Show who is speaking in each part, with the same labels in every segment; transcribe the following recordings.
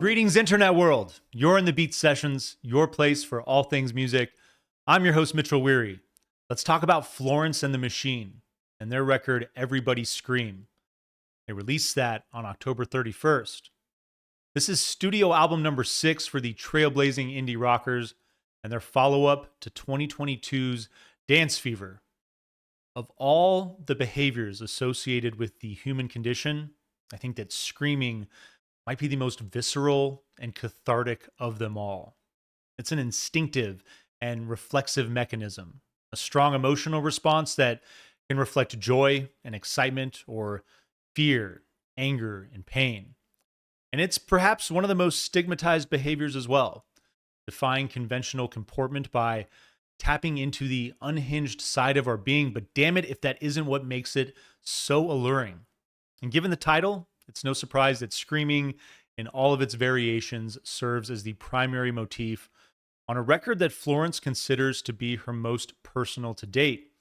Speaker 1: Greetings, internet world. You're in the Beat Sessions, your place for all things music. I'm your host, Mitchell Weary. Let's talk about Florence and the Machine and their record, Everybody Scream. They released that on October 31st. This is studio album number 6 for the trailblazing indie rockers and their follow-up to 2022's Dance Fever. Of all the behaviors associated with the human condition, I think that screaming might be the most visceral and cathartic of them all. It's an instinctive and reflexive mechanism, a strong emotional response that can reflect joy and excitement or fear, anger, and pain. And it's perhaps one of the most stigmatized behaviors as well, defying conventional comportment by tapping into the unhinged side of our being, but damn it if that isn't what makes it so alluring. And given the title, it's no surprise that screaming in all of its variations serves as the primary motif on a record that Florence considers to be her most personal to date.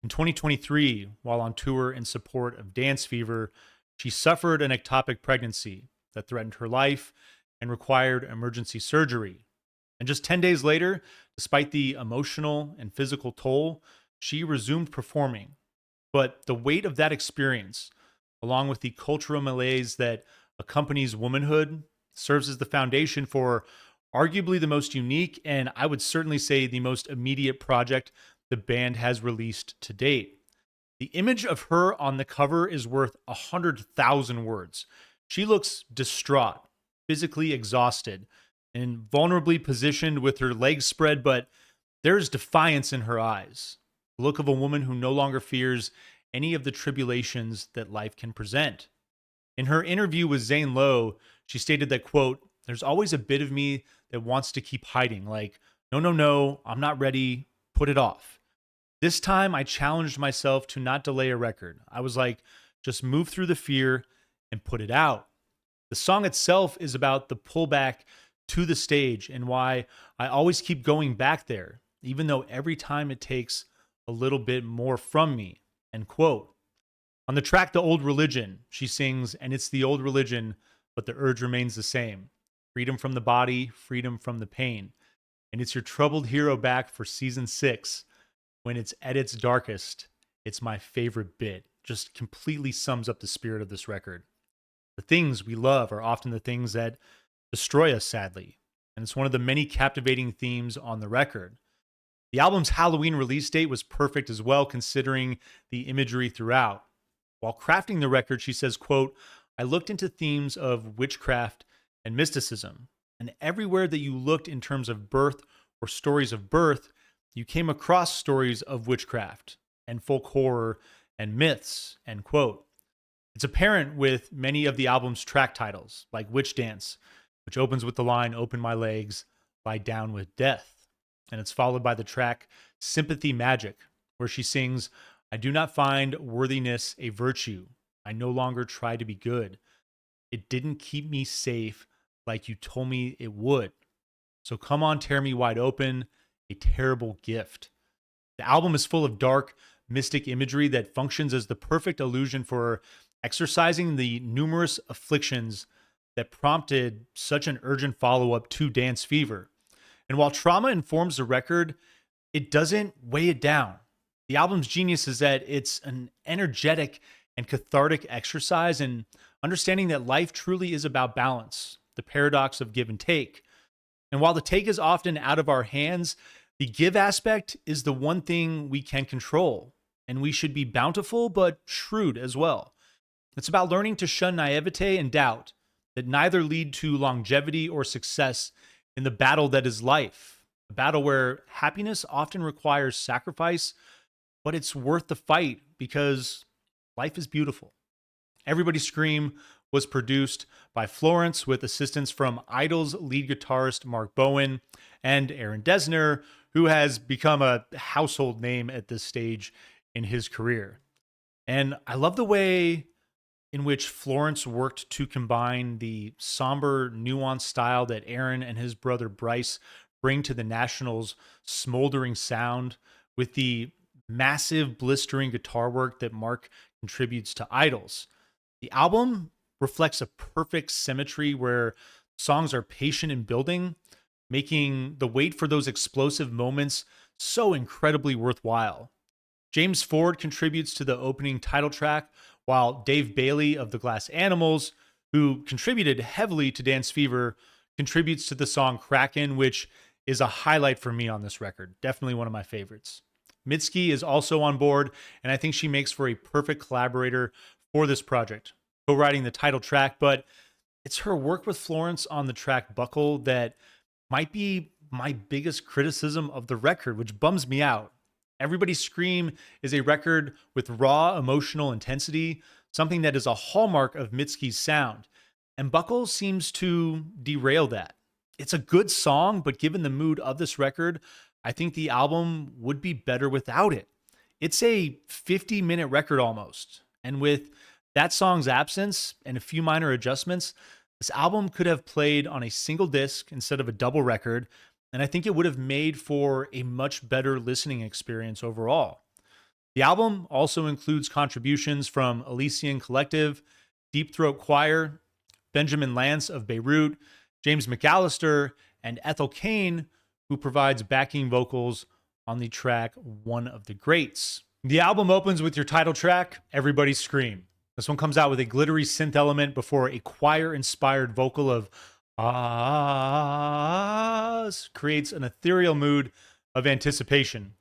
Speaker 1: In 2023, while on tour in support of Dance Fever, she suffered an ectopic pregnancy that threatened her life and required emergency surgery. And just 10 days later, despite the emotional and physical toll, she resumed performing. But the weight of that experience, along with the cultural malaise that accompanies womanhood, serves as the foundation for arguably the most unique and I would certainly say the most immediate project the band has released to date. The image of her on the cover is worth 100,000 words. She looks distraught, physically exhausted, and vulnerably positioned with her legs spread, but there's defiance in her eyes. The look of a woman who no longer fears any of the tribulations that life can present. In her interview with Zane Lowe, she stated that, quote, "There's always a bit of me that wants to keep hiding, like, no, I'm not ready, put it off. This time I challenged myself to not delay a record. I was like, just move through the fear and put it out." The song itself is about the pullback to the stage and why I always keep going back there, even though every time it takes a little bit more from me, end quote. On the track, The Old Religion, she sings, "And it's the old religion, but the urge remains the same. Freedom from the body, freedom from the pain. And it's your troubled hero back for season 6. When it's at its darkest, it's my favorite bit." Just completely sums up the spirit of this record. The things we love are often the things that destroy us, sadly. And it's one of the many captivating themes on the record. The album's Halloween release date was perfect as well, considering the imagery throughout. While crafting the record, she says, quote, "I looked into themes of witchcraft and mysticism, and everywhere that you looked in terms of birth or stories of birth, you came across stories of witchcraft and folk horror and myths," end quote. It's apparent with many of the album's track titles, like Witch Dance, which opens with the line, "Open my legs, lie down with death." And it's followed by the track Sympathy Magic, where she sings, "I do not find worthiness a virtue. I no longer try to be good. It didn't keep me safe like you told me it would. So come on, tear me wide open, a terrible gift." The album is full of dark, mystic imagery that functions as the perfect illusion for exercising the numerous afflictions that prompted such an urgent follow-up to Dance Fever. And while trauma informs the record, it doesn't weigh it down. The album's genius is that it's an energetic and cathartic exercise in understanding that life truly is about balance, the paradox of give and take. And while the take is often out of our hands, the give aspect is the one thing we can control, and we should be bountiful but shrewd as well. It's about learning to shun naivete and doubt that neither lead to longevity or success in the battle that is life, a battle where happiness often requires sacrifice, but it's worth the fight because life is beautiful. Everybody Scream was produced by Florence with assistance from Idol's lead guitarist Mark Bowen and Aaron Dessner, who has become a household name at this stage in his career. And I love the way in which Florence worked to combine the somber, nuanced style that Aaron and his brother Bryce bring to the Nationals' smoldering sound with the massive, blistering guitar work that Mark contributes to Idols. The album reflects a perfect symmetry where Songs are patient in building, making the wait for those explosive moments so incredibly worthwhile. James Ford contributes to the opening title track, while Dave Bailey of the Glass Animals, who contributed heavily to Dance Fever, contributes to the song Kraken, which is a highlight for me on this record. Definitely one of my favorites. Mitski is also on board, and I think she makes for a perfect collaborator for this project, co-writing the title track, but it's her work with Florence on the track Buckle that might be my biggest criticism of the record, which bums me out. Everybody Scream is a record with raw emotional intensity, something that is a hallmark of Mitski's sound, and Buckle seems to derail that. It's a good song, but given the mood of this record, I think the album would be better without it. It's a 50-minute record almost, and with that song's absence and a few minor adjustments, this album could have played on a single disc instead of a double record, and I think it would have made for a much better listening experience overall. The album also includes contributions from Elysian Collective, Deep Throat Choir, Benjamin Lance of Beirut, James McAllister, and Ethel Cain, who provides backing vocals on the track One of the Greats. The album opens with your title track, Everybody Scream. This one comes out with a glittery synth element before a choir-inspired vocal of ahs creates an ethereal mood of anticipation.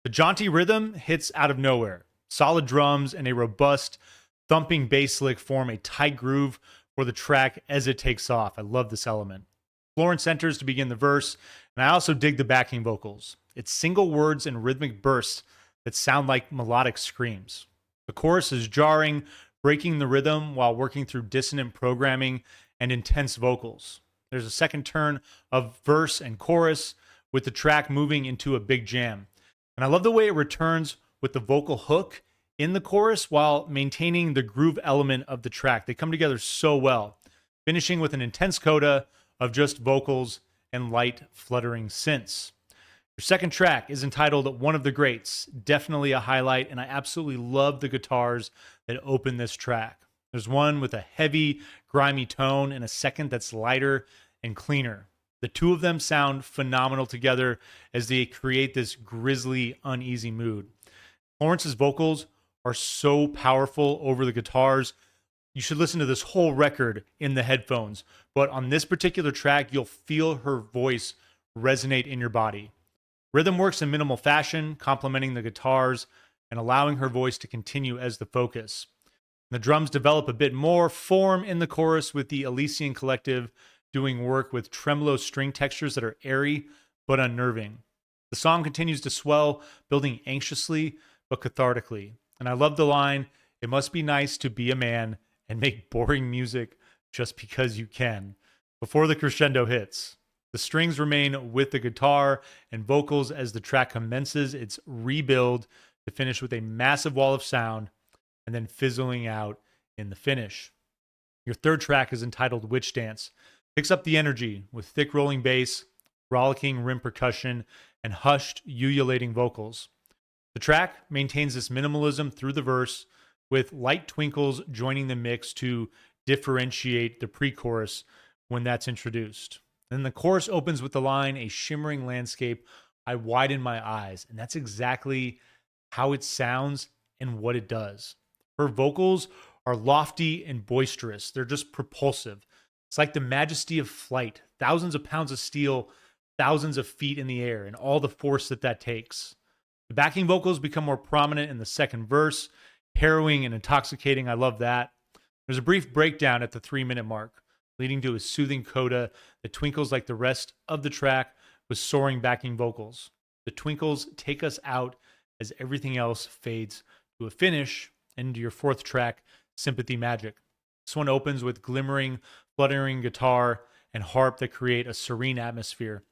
Speaker 1: The jaunty rhythm hits out of nowhere. Solid drums and a robust, thumping bass lick form a tight groove for the track as it takes off. I love this element. Florence enters to begin the verse, and I also dig the backing vocals. It's single words and rhythmic bursts that sound like melodic screams. The chorus is jarring, breaking the rhythm while working through dissonant programming and intense vocals. There's a second turn of verse and chorus, with the track moving into a big jam. And I love the way it returns with the vocal hook in the chorus while maintaining the groove element of the track. They come together so well, finishing with an intense coda of just vocals and light fluttering synths. Your second track is entitled One of the Greats, definitely a highlight, and I absolutely love the guitars that open this track. There's one with a heavy, grimy tone and a second that's lighter and cleaner. The two of them sound phenomenal together as they create this grisly, uneasy mood. Florence's vocals are so powerful over the guitars. You should listen to this whole record in the headphones, but on this particular track, you'll feel her voice resonate in your body. Rhythm works in minimal fashion, complementing the guitars and allowing her voice to continue as the focus. The drums develop a bit more form in the chorus, with the Elysian Collective doing work with tremolo string textures that are airy but unnerving. The song continues to swell, building anxiously but cathartically. And I love the line, "It must be nice to be a man and make boring music just because you can," before the crescendo hits. The strings remain with the guitar and vocals as the track commences its rebuild to finish with a massive wall of sound and then fizzling out in the finish. Your third track is entitled Witch Dance. Picks up the energy with thick rolling bass, rollicking rim percussion, and hushed, ululating vocals. The track maintains this minimalism through the verse, with light twinkles joining the mix to differentiate the pre-chorus when that's introduced. Then the chorus opens with the line, "A shimmering landscape, I widen my eyes." And that's exactly how it sounds and what it does. Her vocals are lofty and boisterous. They're just propulsive. It's like the majesty of flight, thousands of pounds of steel, thousands of feet in the air, and all the force that takes. The backing vocals become more prominent in the second verse, harrowing and intoxicating. I love that. There's a brief breakdown at the 3-minute mark, leading to a soothing coda that twinkles like the rest of the track with soaring backing vocals. The twinkles take us out as everything else fades to a finish, and into your fourth track, Sympathy Magic. This one opens with glimmering, fluttering guitar and harp that create a serene atmosphere.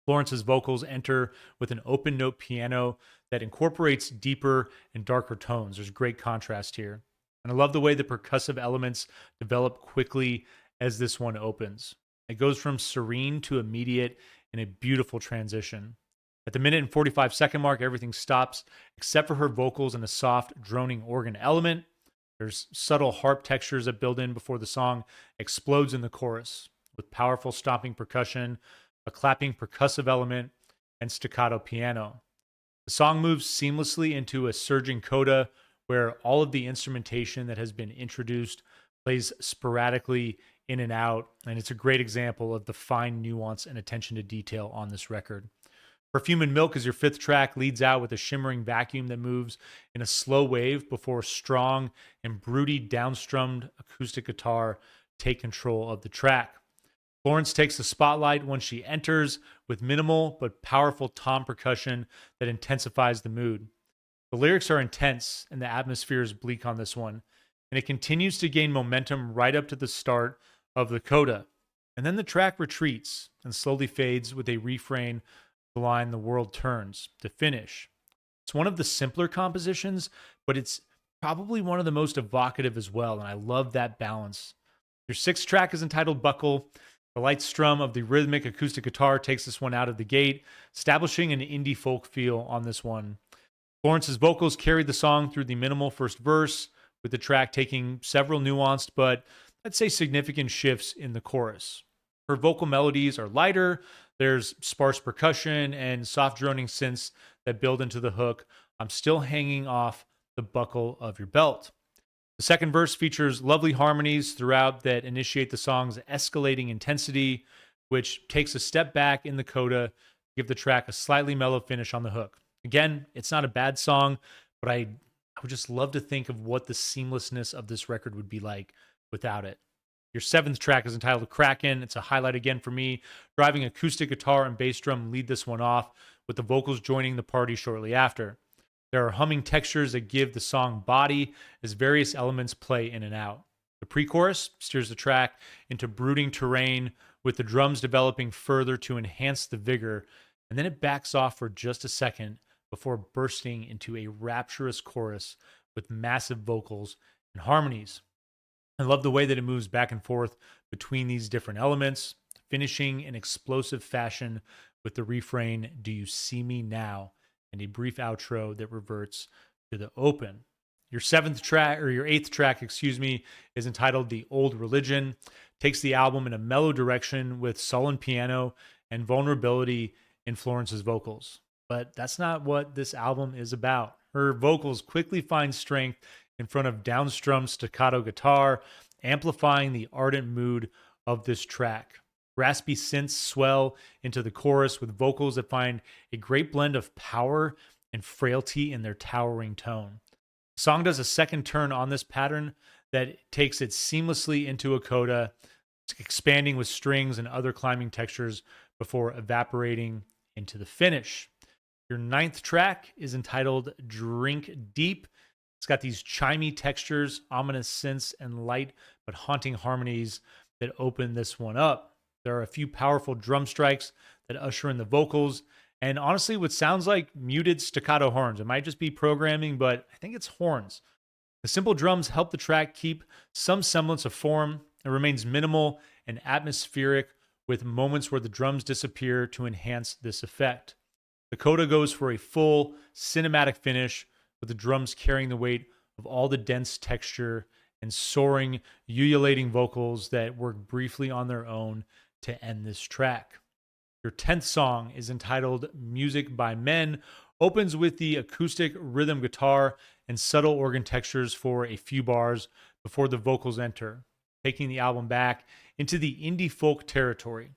Speaker 1: Florence's vocals enter with an open note piano that incorporates deeper and darker tones. There's great contrast here. And I love the way the percussive elements develop quickly as this one opens. It goes from serene to immediate in a beautiful transition. At the minute and 45-second mark, everything stops except for her vocals and a soft, droning organ element. There's subtle harp textures that build in before the song explodes in the chorus, with powerful stomping percussion, a clapping percussive element, and staccato piano. The song moves seamlessly into a surging coda where all of the instrumentation that has been introduced plays sporadically in and out, and it's a great example of the fine nuance and attention to detail on this record. Perfume and Milk is your fifth track, leads out with a shimmering vacuum that moves in a slow wave before strong and broody downstrummed acoustic guitar take control of the track. Florence takes the spotlight when she enters with minimal but powerful tom percussion that intensifies the mood. The lyrics are intense and the atmosphere is bleak on this one, and it continues to gain momentum right up to the start of the coda. And then the track retreats and slowly fades with a refrain, the line "The world turns" to finish. It's one of the simpler compositions, but it's probably one of the most evocative as well, and I love that balance. Your sixth track is entitled Buckle. The light strum of the rhythmic acoustic guitar takes this one out of the gate, establishing an indie folk feel on this one. Florence's vocals carried the song through the minimal first verse, with the track taking several nuanced but I'd say significant shifts in the chorus. Her vocal melodies are lighter, there's sparse percussion and soft droning synths that build into the hook. I'm still hanging off the buckle of your belt. The second verse features lovely harmonies throughout that initiate the song's escalating intensity, which takes a step back in the coda to give the track a slightly mellow finish on the hook. Again, it's not a bad song, but I would just love to think of what the seamlessness of this record would be like without it. Your seventh track is entitled Kraken. It's a highlight again for me. Driving acoustic guitar and bass drum lead this one off, with the vocals joining the party shortly after. There are humming textures that give the song body as various elements play in and out. The pre-chorus steers the track into brooding terrain, with the drums developing further to enhance the vigor, and then it backs off for just a second before bursting into a rapturous chorus with massive vocals and harmonies. I love the way that it moves back and forth between these different elements, finishing in explosive fashion with the refrain, "Do you see me now?" and a brief outro that reverts to the open. Your eighth track, is entitled The Old Religion. Takes the album in a mellow direction with sullen piano and vulnerability in Florence's vocals. But that's not what this album is about. Her vocals quickly find strength in front of downstrummed staccato guitar, amplifying the ardent mood of this track. Raspy synths swell into the chorus with vocals that find a great blend of power and frailty in their towering tone. The song does a second turn on this pattern that takes it seamlessly into a coda, expanding with strings and other climbing textures before evaporating into the finish. Your ninth track is entitled Drink Deep. It's got these chimey textures, ominous synths, and light but haunting harmonies that open this one up. There are a few powerful drum strikes that usher in the vocals, and honestly, what sounds like muted staccato horns. It might just be programming, but I think it's horns. The simple drums help the track keep some semblance of form. It remains minimal and atmospheric, with moments where the drums disappear to enhance this effect. The coda goes for a full cinematic finish, with the drums carrying the weight of all the dense texture and soaring, ululating vocals that work briefly on their own to end this track. Your 10th song is entitled Music by Men, opens with the acoustic rhythm guitar and subtle organ textures for a few bars before the vocals enter, taking the album back into the indie folk territory. A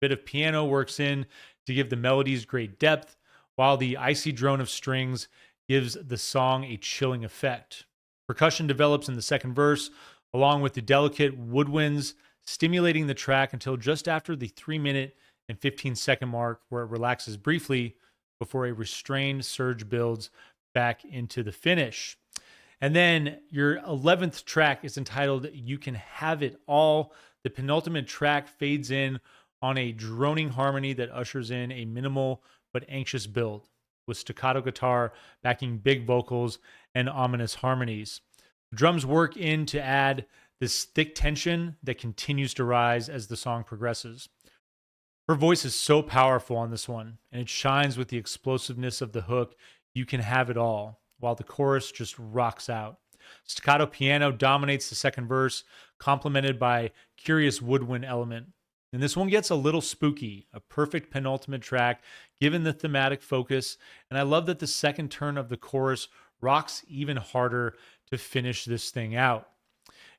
Speaker 1: bit of piano works in to give the melodies great depth, while the icy drone of strings gives the song a chilling effect. Percussion develops in the second verse, along with the delicate woodwinds, stimulating the track until just after the 3-minute and 15-second mark, where it relaxes briefly before a restrained surge builds back into the finish. And then your 11th track is entitled You Can Have It All. The penultimate track fades in on a droning harmony that ushers in a minimal but anxious build, with staccato guitar backing big vocals and ominous harmonies. The drums work in to add this thick tension that continues to rise as the song progresses. Her voice is so powerful on this one, and it shines with the explosiveness of the hook, You Can Have It All, while the chorus just rocks out. Staccato piano dominates the second verse, complemented by curious woodwind element. And this one gets a little spooky, a perfect penultimate track given the thematic focus. And I love that the second turn of the chorus rocks even harder to finish this thing out.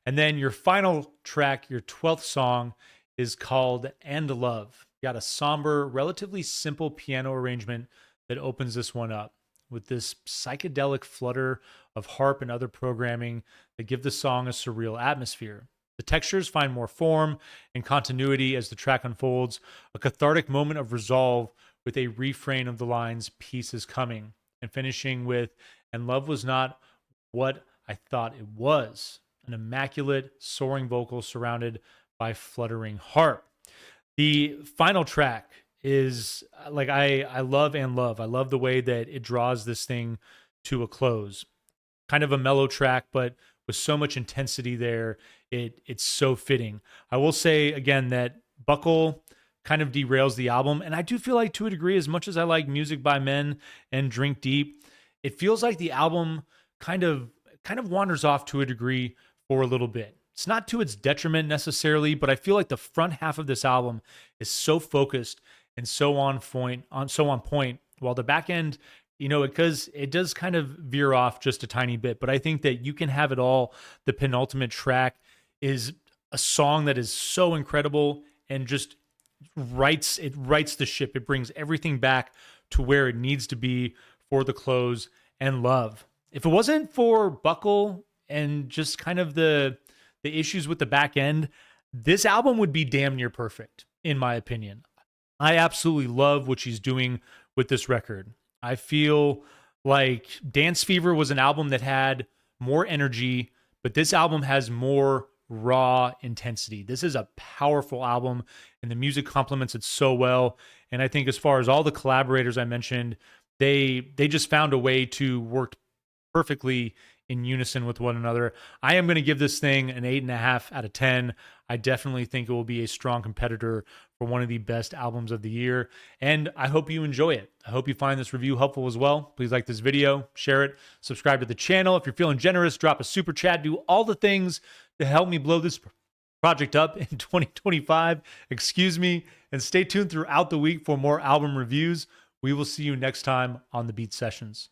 Speaker 1: And then your final track, your 12th song, is called And Love. You got a somber, relatively simple piano arrangement that opens this one up with this psychedelic flutter of harp and other programming that give the song a surreal atmosphere. The textures find more form and continuity as the track unfolds, a cathartic moment of resolve with a refrain of the lines, "Peace is coming," and finishing with, "And love was not what I thought it was," an immaculate, soaring vocal surrounded by fluttering harp. The final track is like I love And Love. I love the way that it draws this thing to a close. Kind of a mellow track, but with so much intensity there, it's so fitting. I will say again that Buckle kind of derails the album, and I do feel like to a degree, as much as I like Music by Men and Drink Deep, it feels like the album kind of wanders off to a degree for a little bit. It's not to its detriment necessarily, but I feel like the front half of this album is so focused and so on point, while the back end, because it does kind of veer off just a tiny bit. But I think that You Can Have It All, the penultimate track, is a song that is so incredible and just rights the ship. It brings everything back to where it needs to be for the close and love. If it wasn't for Buckle and just kind of the issues with the back end, this album would be damn near perfect, in my opinion. I absolutely love what she's doing with this record. I feel like Dance Fever was an album that had more energy, but this album has more raw intensity. This is a powerful album, and the music complements it so well. And I think as far as all the collaborators I mentioned, they just found a way to work perfectly in unison with one another. I am going to give this thing an 8.5 out of 10. I definitely think it will be a strong competitor for one of the best albums of the year. And I hope you enjoy it. I hope you find this review helpful as well. Please like this video, share it, subscribe to the channel. If you're feeling generous, drop a super chat, do all the things to help me blow this project up in 2025. Excuse me. And stay tuned throughout the week for more album reviews. We will see you next time on the Beat Sessions.